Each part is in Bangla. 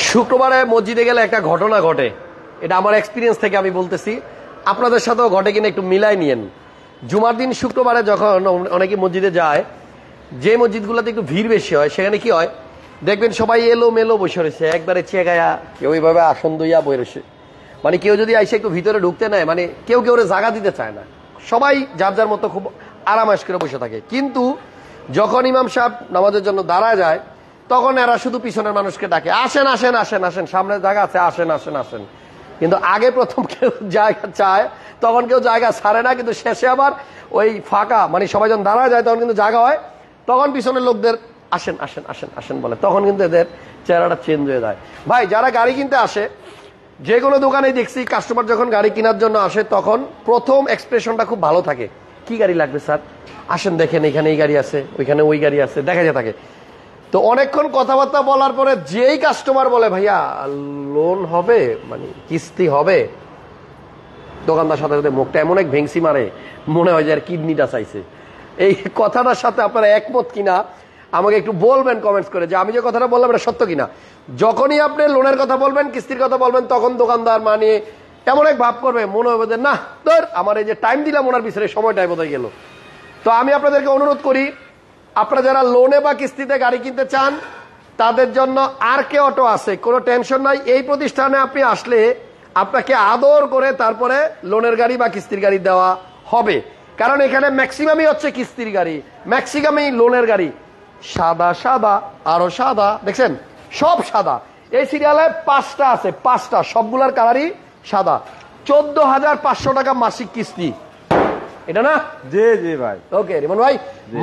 শুক্রবারে মসজিদে গেলে একটা ঘটনা ঘটে, এটা আমার এক্সপিরিয়েন্স থেকে আমি বলতেছি, আপনাদের সাথেও ঘটে কিনা একটু মিলাই নিয়েন। জুমার দিন শুক্রবারে যখন অনেকে মসজিদে যায়, যে মসজিদগুলোতে একটু ভিড় বেশি হয় সেখানে কি হয় দেখবেন, সবাই এলো মেলো বসে রয়েছে, একবারে চেগায়া, কেউ ওইভাবে আসন দইয়া বই রয়েছে। মানে কেউ যদি আইসে একটু ভিতরে ঢুকতে নেয়, মানে কেউ কেউ জায়গা দিতে চায় না, সবাই যার যার মতো খুব আরামাস করে বসে থাকে। কিন্তু যখন ইমাম সাহেব নামাজের জন্য দাঁড়ায় যায়, তখন এরা শুধু পিছনের মানুষকে ডাকে, আসেন আসেন আসেন আসেন, সামনে জায়গা আছে, আসেন আসেন আসেন। কিন্তু আগে প্রথম কেউ জায়গা চায়, তখন কেউ জায়গা ছাড়ে না, কিন্তু শেষে আবার ওই ফাঁকা, মানে সবাই যখন দাঁড়ায় যায় তখন কিন্তু জায়গা হয়, তখন পিছনের লোকদের আসেন আসেন আসেন আসেন বলে, তখন কিন্তু এদের চেহারাটা চেঞ্জ হয়ে যায়। ভাই যারা গাড়ি কিনতে আসে, যে কোনো দোকানেই দেখছি কাস্টমার যখন গাড়ি কেনার জন্য আসে তখন প্রথম এক্সপ্রেশনটা খুব ভালো থাকে। কি গাড়ি লাগবে স্যার? আসেন দেখেন, এখানে এই গাড়ি আছে, ওইখানে ওই গাড়ি আছে, দেখা যায় থাকে। তো অনেকক্ষণ কথাবার্তা বলার পরে যেই কাস্টমার বলে ভাইয়া লোন হবে, মানে কিস্তি হবে, দোকানদার সাথে সাথে মুখটা এমন এক ভেংসি মারে, মনে হয় যে আর কিডনিটা চাইছে। এই কথাটার সাথে আপনারা একমত কিনা আমাকে একটু বলবেন কমেন্টস করে, যে আমি যে কথাটা বললাম এটা সত্য কিনা। যখনই আপনি লোনের কথা বলবেন, কিস্তির কথা বলবেন, তখন দোকানদার মানে এমন এক ভাব করবে, মনে হবে যে না তোর আমার এই যে টাইম দিলাম ওনার পিছনে, সময়টাই বোধহয় গেল। তো আমি আপনাদেরকে অনুরোধ করি, আপনারা যারা লোনে বা কিস্তিতে গাড়ি কিনতে চান তাদের জন্য আরকে অটো আছে, কোনো টেনশন নাই। এই প্রতিষ্ঠানে আপনি আসলে আপনাকে আদর করে তারপরে লোনের গাড়ি বা কিস্তির গাড়ি দেওয়া হবে, কারণ এখানে ম্যাক্সিমামই হচ্ছে কিস্তির গাড়ি, ম্যাক্সিমামই লোনের গাড়ি। সাদা সাদা আরো সাদা, দেখছেন সব সাদা। এই সিরিয়ালে 5টা আছে, 5টা, সবগুলার কালারই সাদা। 14,500 টাকা মাসিক কিস্তি, এটা না? জি জি ভাই। ওকে রিমন ভাই,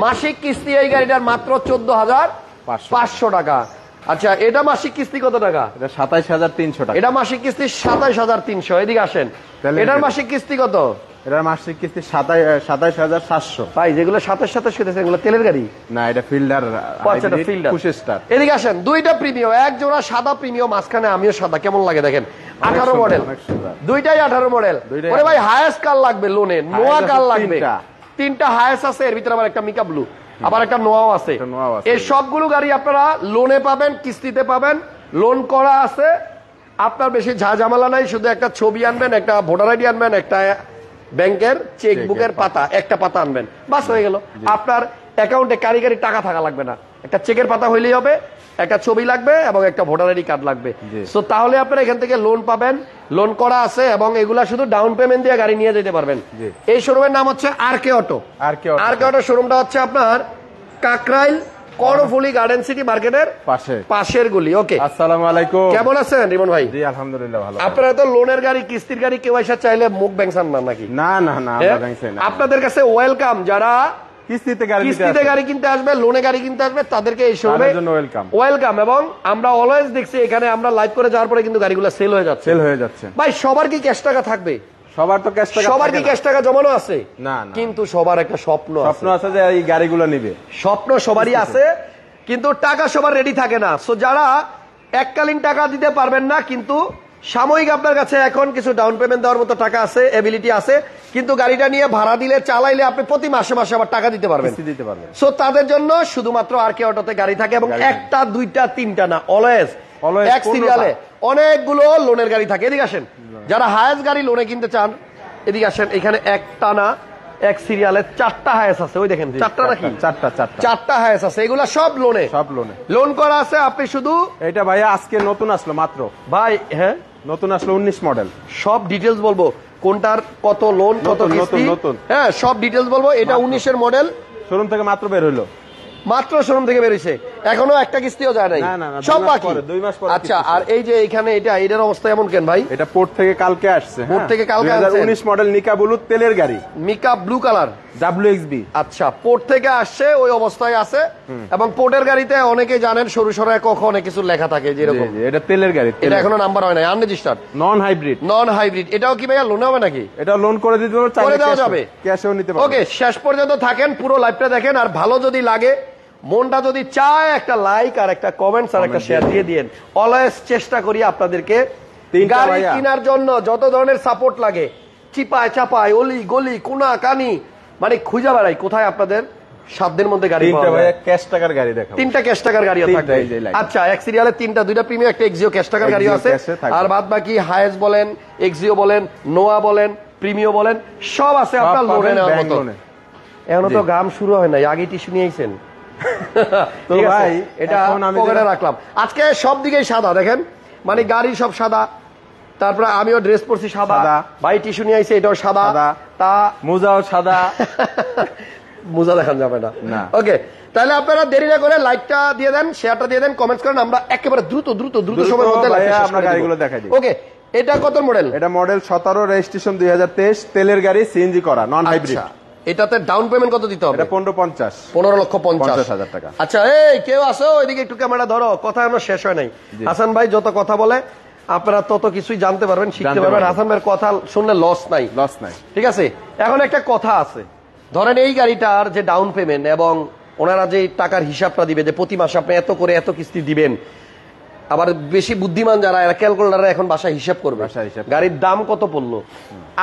মাসিক কিস্তি এই গাড়িটার মাত্র 14,500 টাকা। আচ্ছা, এটা মাসিক কিস্তি কত টাকা? এটা 27,300 টাকা। এটা মাসিক কিস্তি 27,300। এদিকে আসেন, এটার মাসিক কিস্তি কত? এটার মাসিক কিস্তি 27,700। ভাই যেগুলো 27,27 কেটেছে এগুলো তেলের গাড়ি না, এটা ফিল্ডার। এদিকে আসেন, দুইটা প্রিমিয়াম, এক জোড়া সাদা প্রিমিয়াম, মাঝখানে আমিও সাদা, কেমন লাগে দেখেন। 18 মডেল, দুইটাই 18 মডেল। ওরে ভাই হায়েস্ট কার লাগবে লোনে? নোয়া কার লাগবে? 3টা হায়েস্ট আছে, এর ভিতরে আবার একটা মিকা ব্লু, আবার একটা নোয়াও আছে। এই সবগুলো গাড়ি আপনারা লোনে পাবেন, কিস্তিতে পাবেন, লোন করা আছে। আপনার বেশি ঝামেলা নাই, শুধু একটা ছবি আনবেন, একটা ভোটার আইডি আনবেন, একটা ব্যাংকের চেকবুকের পাতা, একটা পাতা আনবেন, বাস হয়ে গেল। আপনার অ্যাকাউন্টে কারিগরি টাকা থাকা লাগবে না, একটা চেকের পাতা হইলেই হবে, একটা ছবি লাগবে এবং একটা ভোটার আইডি কার্ড লাগবে। সো তাহলে আপনারা এখান থেকে লোন পাবেন, লোন করা আছে, এবং এগুলা শুধু ডাউন পেমেন্ট দিয়ে গাড়ি নিয়ে যেতে পারবেন। এই শোরুমের নাম হচ্ছে আরকে অটো। আরকে অটো শোরুমটা হচ্ছে আপনার কাকরাইল কর্ণফুলী গার্ডেন সিটি মার্কেটের পাশের গলি। ওকে, আসসালামু আলাইকুম, কেমন আছেন রিমন ভাই? জি আলহামদুলিল্লাহ ভালো। আপনারা তো লোনের গাড়ি, কিস্তির গাড়ি কেউ এসে চাইলে মুখ ব্যাংসান না নাকি? না না না, আপনাদের কাছে ওয়েলকাম। যারা কিস্তিতে গাড়ি কিনতে আসবে, লোনে গাড়ি কিনতে আসবে, তাদেরকে এই শোরুমে ওয়েলকাম। এবং আমরা অলওয়েজ দেখছি এখানে, আমরা লাইভ করে যাওয়ার পরে কিন্তু গাড়িগুলো সেল হয়ে যাচ্ছে। ভাই সবার কি ক্যাশ টাকা থাকবে? সবার তো ক্যাশ টাকা, সবার কি ক্যাশ টাকা জমানো আছে? না, কিন্তু সবার একটা স্বপ্ন আছে যে এই গাড়িগুলো নিবে। স্বপ্ন সবারই আছে, কিন্তু টাকা সবার রেডি থাকে না। সো যারা এককালীন টাকা দিতে পারবেন না, কিন্তু সাময়িক আপনার কাছে এখন কিছু ডাউন পেমেন্ট দেওয়ার মতো টাকা আছে, এবিলিটি আছে, কিন্তু গাড়িটা নিয়ে ভাড়া দিলে, চালাইলে আপনি প্রতি মাসে মাসে আবার টাকা দিতে পারবেন। সো তাদের জন্য শুধুমাত্র আরকে অটোতে গাড়ি থাকে, এবং একটা, দুইটা, তিনটা না, অলওয়েজ এক সিরিয়ালে অনেকগুলো লোনের গাড়ি থাকে। এদিকে আসেন, যারা হায়েস্ট গাড়ি লোনে কিনতে চান এদিকে আসেন। এখানে একটা না, এক সিরিয়ালে 4টা হায়েস্ট আছে, ওই দেখেন 4টা নাকি? 4টা হায়েস্ট আছে, এগুলা সব লোনে, লোন করা আছে। আপনি শুধু এটা ভাইয়া আজকে নতুন আসলো মাত্র ভাই। হ্যাঁ নতুন আসলো, 19 মডেল। সব ডিটেলস বলবো, কোনটার কত লোন, কত কিস্তি, হ্যাঁ সব ডিটেলস বলবো। এটা 19-এর মডেল, শোরুম থেকে মাত্র বের হইলো, মাত্র শোরুম থেকে বেরিয়েছে, এখনো একটা কিস্তিও যায় নাই, সব বাকি। 2 মাস পরে। আচ্ছা, আর এই যে এখানে এটার অবস্থা এমন কেন ভাই? এটা পোর্ট থেকে কালকে আসছে। পোর্ট থেকে কালকে আসছে, 2019 মডেল মিকা ব্লু তেলের গাড়ি, মিকা ব্লু কালার WXB। আচ্ছা, পোর্ট থেকে আসছে, ওই অবস্থায় আছে। এবং পোর্টের গাড়িতে অনেকে জানেন সরু সরায় কখনো কিছু লেখা থাকে, যেরকম এটা তেলের গাড়ি, এটা এখনো নাম্বার হয় নাই, আনরেজিস্টার্ড, নন হাইব্রিড। এটাও কি ভাইয়া লোন হবে নাকি? এটা লোন করে দিতে পারবে, করে দেওয়া যাবে, ক্যাশেও নিতে পারবে। ওকে, শেষ পর্যন্ত থাকেন, পুরো লাইভটা দেখেন, আর ভালো যদি লাগে, মনটা যদি চায়, একটা লাইক আর একটা কমেন্টস আর একটা শেয়ার দিয়ে দিয়েন। অলওয়েজ চেষ্টা করি আপনাদেরকে গাড়ি কেনার জন্য যত ধরনের সাপোর্ট লাগে, চিপায় চাপায়, অলি গলি, কোনা কানি, মানে খুঁজে বেড়াই কোথায় আপনাদের 7 দিনের মধ্যে গাড়ি তিনটা পাওয়া ভাই যায়। ক্যাশ টাকার গাড়ি দেখাবো। 3টা ক্যাশ টাকার গাড়িও তিনটা, থাকবে। এই যে লাইন। আচ্ছা, এক সিরিয়ালে 3টা, 2টা প্রিমিয়াম, একটা এক্সিও ক্যাশ টাকার গাড়িও এক্সিও আছে। ক্যাশে থাকবে। আর বাদ বাকি হায়েস বলেন, এক্সিও বলেন, নোয়া বলেন, প্রিমিও বলেন, সব আছে সব আপনার লোনে পাবেন নেওয়ার ব্যাংক মতো। লোনে। এখনো তো জি। গাম শুরু হয় নাই, আগে টিস্যু নিয়ে আইছেন। তো ঠিক আছে, ভাই, এটা এখন আমি পকেটে যেটা- রাখলাম। আজকে সব দিকেই সাদা দেখেন, মানে গাড়ি সব সাদা, তারপরে আমিও ড্রেস পরছি সাদা, সাদা। ভাই টিস্যু নিয়ে আইছে এটাও সাদা। সাদা। তা মোজাও সাদা। মোজা দেখান যাবে না। না। ওকে, তাহলে আপনারা দেরি না করে লাইকটা দিয়ে দেন, শেয়ারটা দিয়ে দেন, কমেন্টস করেন, আমরা একেবারে দ্রুত দ্রুত দ্রুত দ্রুত সময়ের মধ্যে ভাইয়া লাইকটা শেষ আমরা করে গাড়িগুলো দিব। দেখাই দিই। ওকে, এটা কত মডেল? এটা মডেল 17, রেজিস্ট্রেশন 2023, তেলের গাড়ি, সিএনজি করা, নন হাইব্রিড। আচ্ছা, এটাতে ডাউন পেমেন্ট কত দিতে হবে? এটা 1550। 15,50,000 টাকা। আচ্ছা, এই কেউ আসো এদিকে, একটু ক্যামেরা ধরো, কথা আমরা শেষ হয় নাই। জি। হাসান ভাই যত কথা বলে আপনারা তত কিছুই জানতে পারবেন, শিখতে জানতে পারবেন। পারবেন। হাসান ভাইয়ের কথা শুনলে লস নাই। লস নাই। ঠিক আছে, এখন একটা কথা আছে, ধরেন এই গাড়িটার যে ডাউন পেমেন্ট এবং ওনারা যে টাকার হিসাবটা দিবে, যে প্রতি মাসে আপনি এত করে এত কিস্তি দিবেন, আবার বেশি বুদ্ধিমান যারা এরা ক্যালকুলেটারে এখন বাসায় হিসাব করবে বাসায় হিসাব। গাড়ির দাম কত পড়লো।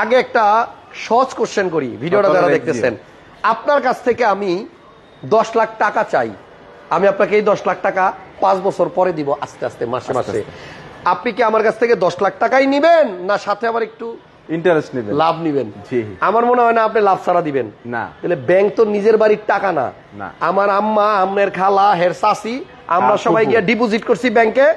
আগে একটা সহজ কোশ্চেন করি, ভিডিওটা যারা দেখতেছেন, আপনার কাছ থেকে আমি 10 লাখ টাকা চাই, আমি আপনাকে এই 10 লাখ টাকা 5 বছর পরে দিব, আস্তে আস্তে মাসে মাসে। আপনি কি আমার কাছ থেকে 10 লাখ টাকাই নিবেন, না সাথে আবার একটু ইন্টারেস্ট নেবেন? লাভ নিবেন? জি। আমার মনে হয় না আপনি লাভ ছাড়া দিবেন। না। তাহলে ব্যাংক তো নিজের বাড়ির টাকা না। না। আমার আম্মা, আমনের খালা, হের চাচি, আমরা আর সবাই ফুফু। গিয়ে ডিপোজিট করছি ব্যাংকে।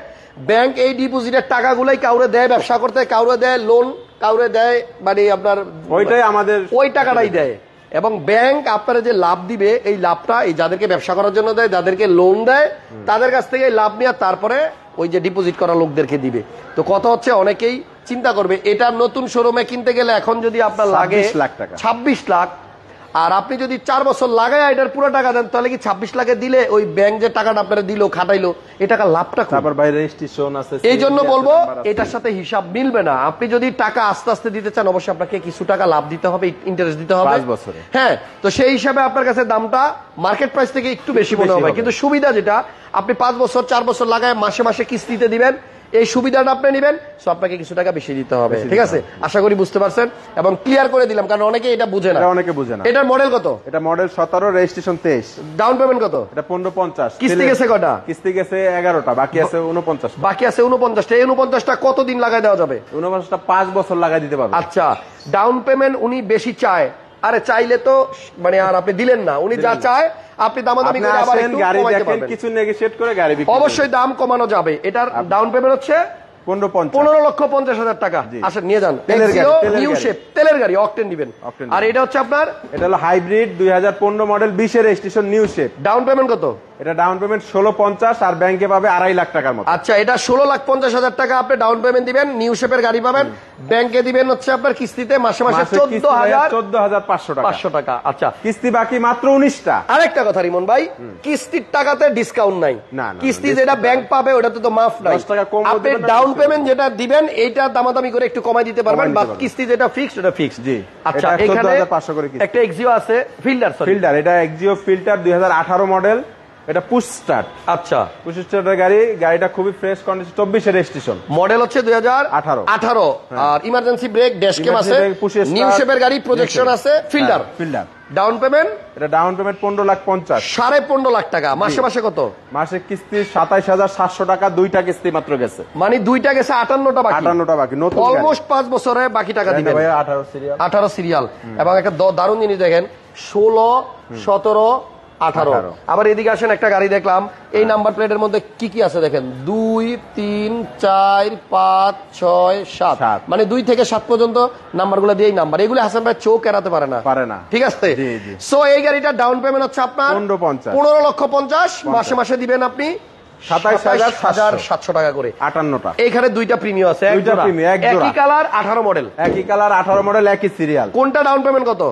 ব্যাংক এই ডিপোজিটের টাকাগুলাই কাউরে দেয় ব্যবসা করতে, কাউরে দেয় লোন, কাউরে দেয় মানে আপনার ওইটাই আমাদের ওই টাকাটাই দেয়। এবং ব্যাংক আপনারা যে লাভ দিবে, এই লাভটা এই যাদেরকে ব্যবসা করার জন্য দেয়, যাদেরকে লোন দেয়, তাদের কাছ থেকে এই লাভ নিয়ে তারপরে ওই যে ডিপোজিট করা লোকদেরকে দিবে। তো কথা হচ্ছে, অনেকেই চিন্তা করবে এটা নতুন শোরুমে কিনতে গেলে এখন যদি আপনার লাগে 26 লাখ টাকা। 26 লাখ, আর আপনি যদি 4 বছর লাগায় এটার পুরো টাকা দেন, তাহলে কি 26 লাখে দিলে ওই ব্যাংক যে টাকাটা আপনারা দিল, খাটাইলো, এই টাকা লাভটা কম। তারপর ভাই রেজিস্ট্রেশন আছে, এই জন্য CNG আছে, বলবো নাম্বার আছে। এটার সাথে হিসাব মিলবে না। আপনি যদি টাকা আস্তে আস্তে দিতে চান, অবশ্যই আপনাকে কিছু টাকা লাভ দিতে হবে, ইন্টারেস্ট দিতে হবে 5 বছরে। হ্যাঁ, তো সেই হিসাবে আপনার কাছে দামটা মার্কেট প্রাইস থেকে একটু বেশি মনে হবে, কিন্তু সুবিধা যেটা, আপনি 5 বছর 4 বছর লাগায় মাসে মাসে কিস্তিতে দিবেন, এই সুবিধাটা আপনি নেবেন, সো আপনাকে কিছু টাকা বেশি দিতে হবে। ঠিক আছে, আশা করি বুঝতে পারছেন এবং ক্লিয়ার করে দিলাম, কারণ অনেকে এটা বুঝে না। এটা অনেকে বুঝে না। এটার মডেল কত? এটা মডেল 17, রেজিস্ট্রেশন 23, ডাউন পেমেন্ট কত? এটা 1550। কিস্তি গেছে কয়টা? কিস্তি গেছে 11টা, বাকি আছে 49। বাকি আছে 49টা। এই 49টা কতদিন লাগাই দেওয়া যাবে? 49টা 5 বছর লাগাই দিতে পারবে। আচ্ছা, ডাউন পেমেন্ট উনি বেশি চায়, আরে চাইলে তো মানে আর আপনি দিলেন না, উনি যা চায় আপনি দামাদামি আপনি করে আবার আসেন, একটু গাড়ি কমাইতে দেখেন, পারবেন। কিছু নেগোশিয়েট করে গাড়ি বিক্রি করবেন। অবশ্যই দাম কমানো যাবে। এটার ডাউন পেমেন্ট হচ্ছে 1550। 15,50,000 টাকা। জি। আসেন নিয়ে যান। তেলের গাড়ি, তেলের নিউ গাড়ি। শেপ তেলের গাড়ি, অকটেন দিবেন। অকটেন আর দিবেন। এটা হচ্ছে আপনার এটা হলো hybrid 2015 model, 20 registration, new shape. Down payment কত? এটা ডাউন পেমেন্ট 1650, আর ব্যাংকে পাবে 2.5 লাখ টাকার মতো। আচ্ছা, এটা 16,50,000 টাকা আপনি ডাউন পেমেন্ট দিবেন, নিউ শেপের গাড়ি পাবেন। ব্যাংকে দিবেন হচ্ছে আপনার কিস্তিতে মাসে মাসে মাসে কিস্তি ভাইয়া 14,500 14,500 টাকা। আচ্ছা, কিস্তি বাকি মাত্র 19টা। আরেকটা কথা রিমন ভাই, কিস্তির টাকাতে ডিসকাউন্ট নাই। না, না, কিস্তি যেটা ব্যাংক পাবে ওটাতে তো মাফ নাই। 10 টাকা কম আপনি দিবেন না, ডাউন বেশি পেমেন্ট যেটা দিবেন এইটা দামাদামি করে একটু কমাই দিতে পারবেন, কমাই বা দিতে পারবেন। কিস্তি যেটা ফিক্সড ওটা ফিক্সড। জি। আচ্ছা, এটা এখানে 14,500 করে কিস্তি। একটা এক্সিও আছে, ফিল্ডার সরি। ফিল্টার, এটা এক্সিও ফিল্টার 2018 মডেল, এটা পুশ স্টার্ট। আচ্ছা, পুশ স্টার্টের গাড়ি, গাড়িটা খুবই ফ্রেশ কন্ডিশন, 24 রেজিস্ট্রেশন, মডেল হচ্ছে 2018। আর ইমার্জেন্সি ব্রেক, ড্যাশ ক্যাম আছে, Emergency brake, push start, new শেপের গাড়ি, প্রজেকশন আছে, ফিল্ডার। ফিল্টার। ডাউন পেমেন্ট এটা ডাউন পেমেন্ট 15,50,000। 15.5 লাখ টাকা। মাসে মাসে কত? মাসে কিস্তি 27,700 টাকা, 2টা কিস্তি মাত্র গেছে। মানে দুইটা গেছে, 58টা বাকি। 58টা বাকি, নতুন গাড়ি। অলমোস্ট 5 বছরে বাকি টাকা দিবেন। ভাই 18 সিরিয়াল। 18 সিরিয়াল। এবং একটা দারুণ জিনিস দেখেন, 16, 17, 18। আবার এদিকে আসেন, একটা গাড়ি দেখলাম, এই নাম্বার প্লেটের মধ্যে কি কি আছে দেখেন, 2, 3, 4, 5, 6, 7, মানে 2 থেকে 7 পর্যন্ত নাম্বারগুলো দিয়েই নাম্বার। এগুলো হাসান ভাই চোখ এড়াতে পারে না। পারে না। ঠিক আছে, জি, জি। সো এই গাড়িটা ডাউন পেমেন্ট হচ্ছে আপনার 15,50,000, 15,50,000, মাসে মাসে দিবেন আপনি 27,700 টাকা করে। 58টা। এইখানে দুইটা প্রিমিয়াম আছে, দুইটা premium, এক জোড়া। একই কালার, 18 মডেল। একই কালার, 18 মডেল, একই সিরিয়াল। কোনটা ডাউন পেমেন্ট কত?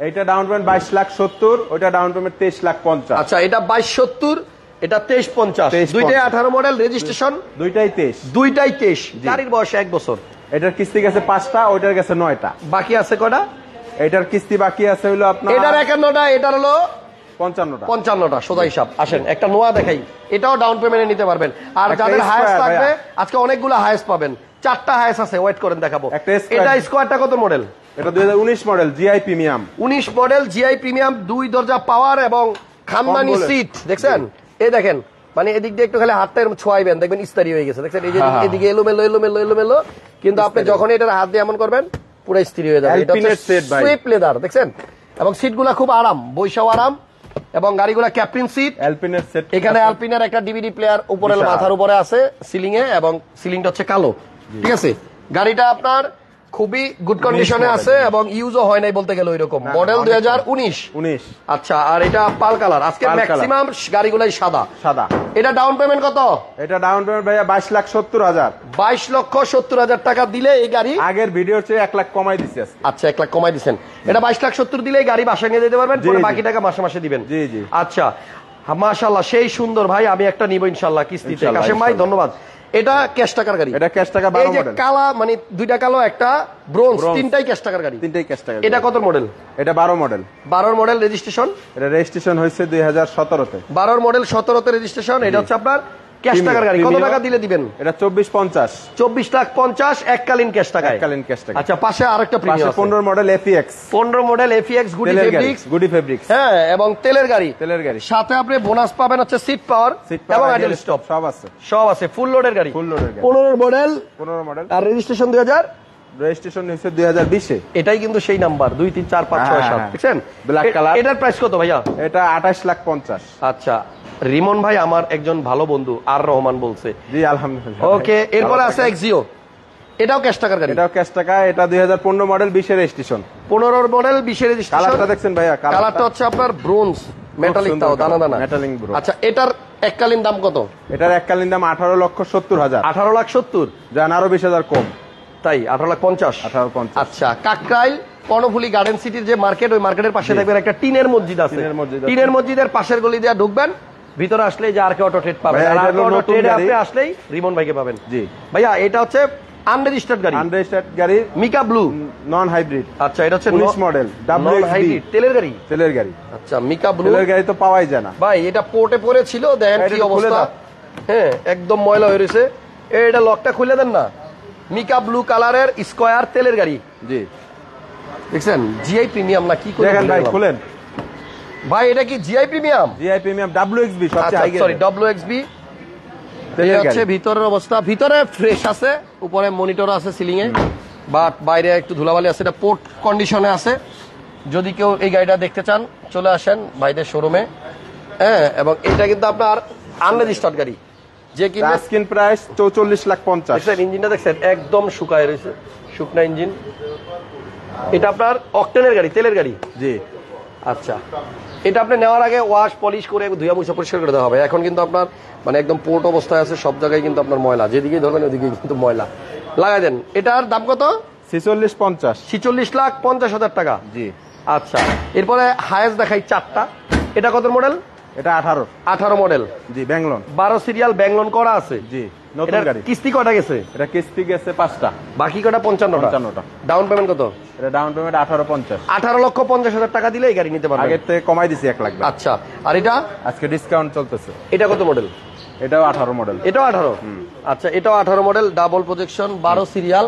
এইটা ডাউন পেমেন্ট 22,70,000, ওইটা ডাউন পেমেন্ট 23,50,000। আচ্ছা, এটা 22,70, এটা 23,50। 23,50 দুইটাই 18 মডেল, রেজিস্ট্রেশন দুইটাই 23। দুইটাই 23। গাড়ির বয়স 1 বছর। এটার কিস্তি গেছে 5টা, ওইটার গেছে 9টা। বাকি আছে কটা? এটার কিস্তি বাকি আছে হইলো আপনার এটার 51টা, এটার হলো 55টা। 55টা। সোজা হিসাব। আসেন একটা নোয়া দেখাই, এটাও ডাউন পেমেন্টে নিতে পারবেন। আর একটা যাদের Aspire হায়েস্ট থাকবে, ভাইয়া। আজকে অনেকগুলো হায়েস্ট পাবেন, 4টা হায়াস আছে, ওয়েট করেন দেখাবো। একটা Square। এটা স্কোয়ারটা কত মডেল? এটা 2019 model GI premium. 19 model GI premium, 2 দরজা পাওয়ার এবং খানদানি কম্বলের। সিট দেখছেন? এই দেখেন, মানে এদিক দিয়ে একটু খালি হাতটা এরকম ছোঁয়াইবেন, দেখবেন ইস্তারি হয়ে গেছে। দেখছেন এই যে এদিকে এলোমেলো এলোমেলো এলোমেলো, কিন্তু আপনি যখন এটার হাত দিয়ে এমন করবেন পুরো ইস্তিরি হয়ে যাবে। এটা হচ্ছে Alpine set ভাই। সুইপ লেদার দেখছেন, এবং সিটগুলা খুব আরাম, বৈশাও আরাম, এবং গাড়িগুলা ক্যাপ্টেন সিট। অ্যালপিনের সেট। এখানে আলপিনের একটা ডিভিডি প্লেয়ার উপরে বিশাল। মাথার উপরে আছে সিলিং এ, এবং সিলিংটা হচ্ছে কালো। ঠিক আছে, গাড়িটা আপনার খুবই গুড কন্ডিশনে আছে এবং ইউজও হয় নাই বলতে গেলে ওইরকম। না, মডেল অনেক 2019। আচ্ছা, আর এটা পাল কালার। আজকে পাল কালার। ম্যাক্সিমাম গাড়িগুলাই সাদা। সাদা। এটা ডাউন পেমেন্ট কত? এটা ডাউন পেমেন্ট ভাইয়া 22,70,000। 22,70,000 টাকা দিলে এই গাড়ি। আগের ভিডিওর চেয়ে 1 লাখ কমাই দিছি আজকে। আচ্ছা, 1 লাখ কমাই দিচ্ছেন। এটা 22,70,000 দিলে এই গাড়ি বাসায় নিয়ে যেতে পারবেন, জি, পরে জি। বাকি টাকা মাসে মাসে দিবেন। জি, জি। আচ্ছা, মাশাআল্লাহ সেই সুন্দর ভাই, আমি একটা নিব ইনশাআল্লাহ কিস্তিতে। ইনশাআল্লাহ, কাশেম ভাই ইনশাআল্লাহ। ধন্যবাদ। এটা ক্যাশ টাকার গাড়ি। এটা ক্যাশ টাকা এই 12 যে মডেল। কালা, মানে দুইটা কালো একটা ব্রোঞ্জ, ব্রোঞ্জ। তিনটাই ক্যাশ টাকার গাড়ি। তিনটাই ক্যাশ টাকা। এটা কত মডেল? এটা 12 মডেল। 12 model registration. এটা রেজিস্ট্রেশন হয়েছে 2017-তে। 12 মডেল 17তে রেজিস্ট্রেশন। এটা হচ্ছে আপনার ক্যাশ Premium, টাকার গাড়ি। কত premium। টাকা দিলে দিবেন? এটা 24,50। 24,50,000 এককালীন ক্যাশ টাকায়। এককালীন ক্যাশ টাকা। আচ্ছা, পাশে আরেকটা পাশে প্রিমিয়াম আছে। 15 মডেল এফিএক্স। 15 মডেল এফিএক্স গুডি তেলের গাড়ি, ফেব্রিক্স। গুডি ফেব্রিক্স। হ্যাঁ, এবং তেলের গাড়ি। তেলের গাড়ি। সাথে আপনি বোনাস পাবেন হচ্ছে সিট পাওয়ার সিট এবং পাওয়ার, আইডল স্টপ, সব আছে। সব আছে। ফুল লোডের গাড়ি। ফুল লোডের গাড়ি। 15 মডেল 15 মডেল। আর রেজিস্ট্রেশন 2000। রেজিস্ট্রেশন হয়েছে 2020-এ। এটাই কিন্তু সেই নাম্বার 2 3 4 5 6 7 হ্যাঁ। দেখছেন? Black color। এটার প্রাইস কত ভাইয়া? এটা 28,50,000। আচ্ছা, রিমন ভাই আমার একজন ভালো বন্ধু, আর রহমান বলছে। জি আলহামদুলিল্লাহ। ওকে, এরপরে আছে এক্সিও। এটাও ক্যাশ টাকার গাড়ি। এটাও ক্যাশ টাকা। এটা 2015 মডেল 20-এর রেজিস্ট্রেশন। 15 model 20 registration. কালারটা দেখছেন ভাইয়া? কালারটা হচ্ছে আপনার ব্রোঞ্জ মেটালিক, সুন্দর তাও দানা দানা metallic bronze। আচ্ছা, এটার এককালীন দাম কত? এটার এককালীন দাম 18,70,000। 18,70,000। যান আরো 20,000 কম। তাই 18,50,000। 18,50,000। আচ্ছা, কাকরাইল কর্ণফুলী গার্ডেন সিটির যে মার্কেট, ওই মার্কেটের পাশে দেখবেন একটা টিনের মসজিদ আছে। টিনের মসজিদ আছে। টিনের মসজিদের পাশের গলি দিয়ে ঢুকবেন, ভিতরে আসলেই যে আরকে অটো ট্রেড পাবেন। ভাইয়া, আর এটা আরকে হলো অটো নতুন ট্রেডে গাড়ি। আপনি আসলেই রিমন ভাইকে পাবেন। জি ভাইয়া, এটা হচ্ছে আনরেজিস্টার্ড গাড়ি, আনরেজিস্টার্ড গাড়ি, মিকা ব্লু। Non hybrid. আচ্ছা, এটা হচ্ছে 19 মডেল WXB তেলের গাড়ি। তেলের গাড়ি। আচ্ছা, মিকা ব্লু তেলের গাড়ি তো পাওয়াই যায় না ভাই। এটা পোর্টে পড়ে ছিল, দেখেন এটা কি একটু খুলে অবস্থা। দাও। হ্যাঁ, একদম ময়লা হয়ে রয়েছে। এটা লকটা খুলে দেন না। মিকা ব্লু কালারের স্কয়ার তেলের গাড়ি জি। দেখছেন? জিআই প্রিমিয়াম না কি করে দেখেন ভাই, বললাম? খুলেন। ভাই, এটা কি GI premium? GI premium WXB সবচেয়ে হাই সরি, গ্রেড WXB। এই তেলের হচ্ছে গাড়ি। ভিতরের অবস্থা। ভিতরে ফ্রেশ আছে, উপরে মনিটর আছে সিলিং এ, বাট বাইরে একটু ধুলাবালি আছে। এটা পোর্ট কন্ডিশনে আছে। যদি কেউ এই গাড়িটা দেখতে চান, চলে আসেন ভাইদের শোরুমে। হ্যাঁ, এবং এটা কিন্তু আপনার আনরেজিস্টার্ড গাড়ি। যে কিনবে, আস্কিন প্রাইস 44,50,000। দেখছেন ইঞ্জিনটা দেখছেন একদম শুকায় রয়েছে, শুকনা ইঞ্জিন। এটা আপনার অকটেনের গাড়ি, তেলের গাড়ি। জি। আচ্ছা, এটা আপনি নেওয়ার আগে ওয়াশ পলিশ করে ধুয়া মুছা পরিষ্কার করে দেওয়া হবে। এখন কিন্তু আপনার মানে একদম পোর্ট অবস্থায় আছে, সব জায়গায় কিন্তু আপনার ময়লা, যেদিকেই ধরবেন ওদিকেই কিন্তু ময়লা। লাগাই দেন। এটার দাম কত? 46,50,000। 46,50,000 টাকা। জি। আচ্ছা, এরপরে হায়েস দেখাই 4টা। এটা কত মডেল? এটা 18। 18 মডেল। জি, ব্যাংলোন। 12 সিরিয়াল ব্যাংলোন করা আছে। জি, নতুন এটার গাড়ি। কিস্তি কটা গেছে? এটা কিস্তি গেছে 5টা। বাকি কটা? 55টা। 55টা। ডাউন পেমেন্ট কত? এটা ডাউন পেমেন্ট 18,50,000। 18,50,000 টাকা দিলে এই গাড়ি নিতে পারবেন। আগের থেকে কমাই দিছি 1 লাখ। আচ্ছা, আর এটা? আজকে ডিসকাউন্ট চলতেছে। এটা কত মডেল? এটাও 18 মডেল। এটাও 18। আচ্ছা, এটাও 18 মডেল, ডাবল প্রজেকশন, 12 সিরিয়াল।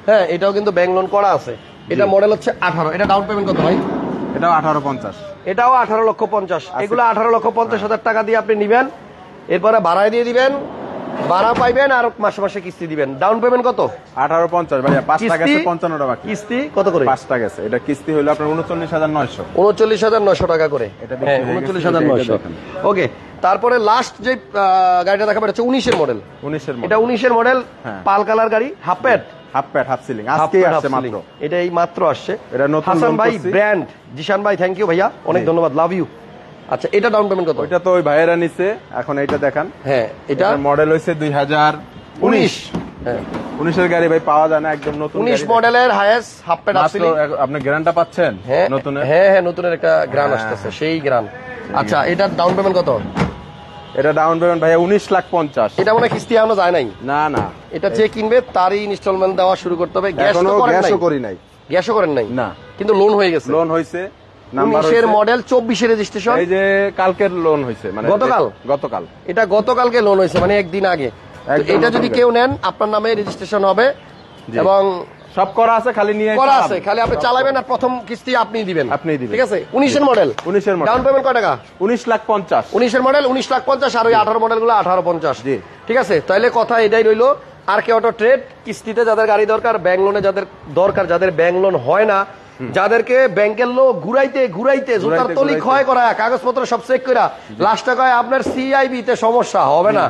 হ্যাঁ, এটাও কিন্তু ব্যাংক লোন করা আছে। এটা মডেল হচ্ছে 18। এটা ডাউন পেমেন্ট কত ভাই? এটাও 18,50,000। এটাও 18,50,000। এগুলো 18,50,000 টাকা দিয়ে আপনি নিবেন। এরপরে ভাড়ায় দিয়ে দিবেন, ভাড়া পাইবেন, আর মাসে মাসে কিস্তি দিবেন। ডাউন পেমেন্ট কত? 18,50,000 ভাইয়া। 5টা গেছে, কিস্তি? 55টা বাকি। কিস্তি কত করে? 5টা গেছে। এটা কিস্তি হলো আপনার 39,900। 39,900 টাকা করে। এটা বিক্রি হ্যাঁ, হয়ে গেছে, 39,900। এটা দেখেন। ওকে, তারপরে লাস্ট যে গাড়িটা দেখাবো, এটা হচ্ছে 19-এর মডেল। 19-এর মডেল। এটা 19-এর মডেল, হ্যাঁ। পাল কালার গাড়ি, half pad, half pad, half ceiling. আজকেই আসছে মাত্র। এটা এই মাত্র আসছে। এটা নতুন হাসান লঞ্চ ভাই করছি। ব্র্যান্ড, জিশান ভাই থ্যাংক ইউ ভাইয়া, অনেক জি। ধন্যবাদ, লাভ ইউ। আচ্ছা, এটা ডাউন পেমেন্ট কত? ওইটা তো ওই ভাইয়েরা নিছে। এখন এইটা দেখান। হ্যাঁ, এটা মডেল হইছে 2019। হ্যাঁ, 19-এর গাড়ি ভাই পাওয়া যায় না, একদম নতুন 19 গাড়ি। মডেলের হাইয়েস্ট হাফ প্যাড মাত্র আসলে। আপনি গ্যারান্টি পাচ্ছেন হ্যাঁ নতুনের। হ্যাঁ হ্যাঁ, নতুনের একটা গ্রান হ্যাঁ, আসতেছে, সেই গ্রান। আচ্ছা, এটা ডাউন পেমেন্ট কত? এটা ডাউন পেমেন্ট ভাইয়া 19,50,000। এটা মনে হয় কিস্তি এখনো যায় নাই। না না, এটা যে কিনবে তারই ইনস্টলমেন্ট দেওয়া শুরু করতে হবে। গ্যাস এখনো তো করেন নাই? গ্যাসও করি নাই। গ্যাসও করেন নাই? না। কিন্তু লোন হয়ে গেছে। লোন হইছে, নাম্বার 19-এর হইছে। মডেল, 24-এর রেজিস্ট্রেশন। এই যে কালকের লোন হইছে, মানে গতকাল? গতকাল। এটা গতকালকে লোন হয়েছে, মানে একদিন আগে। তো একদম এটা নতুন যদি গাড়ি। কেউ নেন, আপনার নামে রেজিস্ট্রেশন হবে, জি। এবং সব করা আছে, খালি নিয়ে করা চালাবো। আছে, খালি আপনি চালাবেন আর প্রথম কিস্তি আপনি দিবেন। আপনিই দিবেন। ঠিক আছে, 19 এর মডেল। 19 এর মডেল। ডাউন পেমেন্ট কয় টাকা? 19,50,000। 19 এর মডেল 19,50,000, আর ওই 18 মডেল গুলো 18,50,000। জি। ঠিক আছে, তাহলে কথা এটাই রইলো। আর কে অটো ট্রেড কিস্তিতে যাদের গাড়ি দরকার, ব্যাংক লোনে যাদের দরকার, যাদের ব্যাংক লোন হয় না, যাদেরকে ব্যাংকের লোক ঘুরাইতে ঘুরাইতে জুতার তলি ঘুরাইতে। ক্ষয় করা, কাগজপত্র সব চেক করা, লাস্টে কয় আপনার সিআইবি তে সমস্যা হবে না।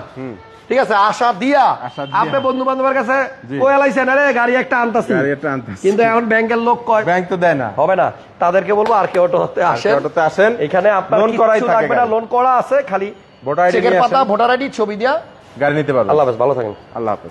ঠিক আছে, আশা দিয়া আশা দিয়া। আপনি বন্ধু বান্ধবের কাছে জি। কয়ে লাইছেন, আরে গাড়ি একটা আনতাছি, গাড়ি একটা আনতাছি। কিন্তু এখন ব্যাংকের লোক কয় ব্যাংক তো দেয় না। হবে না। তাদেরকে বলবো আর কে অটোতে আসেন, অটোতে আসেন, এখানে আপনার লোন করাই কিচ্ছু থাকে লাগবে না, গাড়ি। লোন করা আছে, খালি ভোটার আইডি চেকের নিয়ে পাতা, আসেন। ভোটার আইডি, ছবি দিয়া। গাড়ি নিতে পারবেন। আল্লাহ হাফেজ, ভালো থাকেন। আল্লাহ হাফেজ।